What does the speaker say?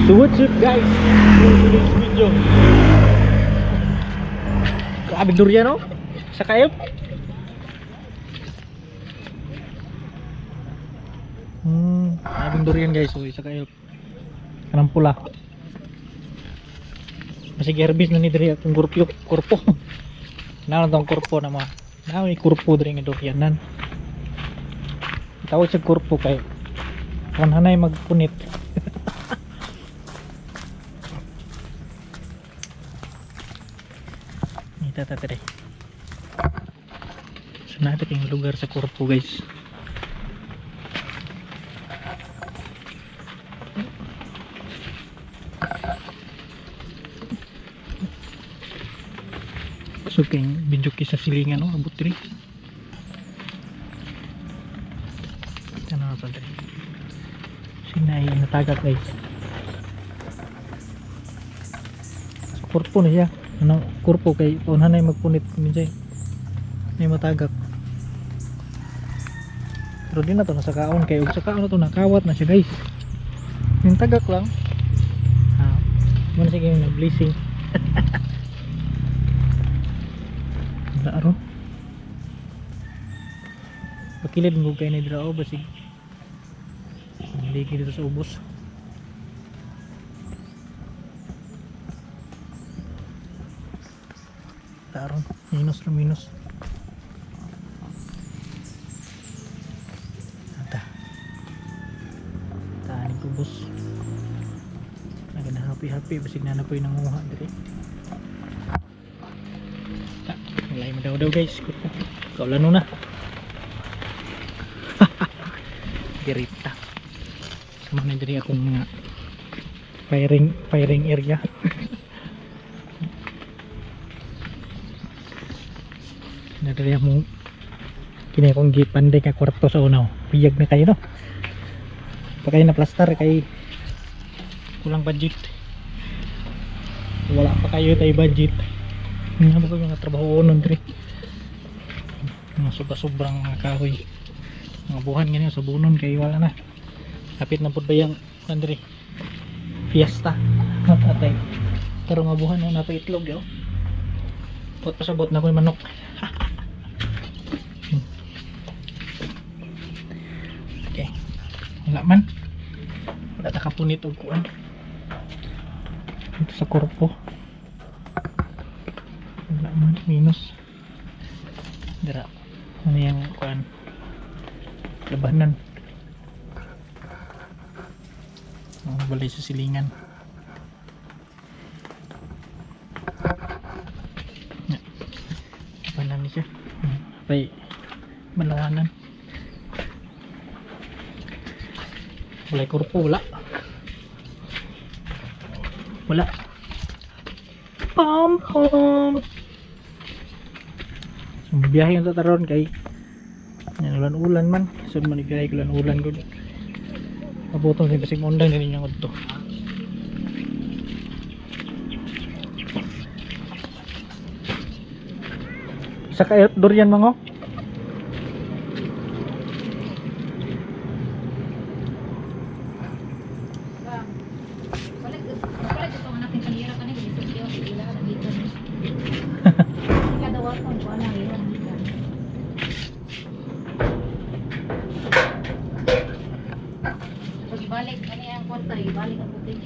So what's up guys? For today's video, grabe durian no? Sa kayop. Grabing durian guys, so isa kayop. Kanang pula. Masih gerbis na ni diri akong kurpo. Naon tong kurpo na mo? Naon kurpo diri nga durianan. Tawag sa kurpo kay kung hanay magpunit. Ita tatre. So natin yung lugar sa kurpo guys. So kayong video sa silingan no, abot diri. Ano pa diri? Sinay natagak guys. So, kurpo na siya. Ano, kurpo kay kung hanay magpunit minsan may matagak. Pero di na to nasa kaon kay ug sa kaon na to nakawat na siya guys. Yung tagak lang. Muna sige na blessing. Aron pakilid mo kayo na dira o basig hindi dito sa ubos. Aron minus na minus ata tani ubos nagana happy basig na po yung nanguha diri. Mulai daw guys. Kaulan na. Dirita. Sama na diri akong mga firing area. Nadiri mo kini akong gipande ka kwarto sa unaw. Piyag na kayo no. Pakay na plaster kay kulang budget. Wala pa kayo tay budget. Nga ba ko mga trabaho nun diri mga sobrang mga kahoy mga buhan ganyan sa bunon kay wala na kapit na po ba yung diri fiesta natatay pero mga buhan na nato itlog yo pot pasabot na ko yung manok. Okay wala man wala takapunit og kuan ito sa korpo minus dira ano yung kuan labanan balay sa silingan labanan ni siya pay malawanan balay kurpo wala pam biyahe yung tataron kay yan ulan-ulan man so man ibiyahe ulan-ulan ko mabutong sa kasing undang din yung to sa kayot durian mga balik ano yung kwarta, balik ang puting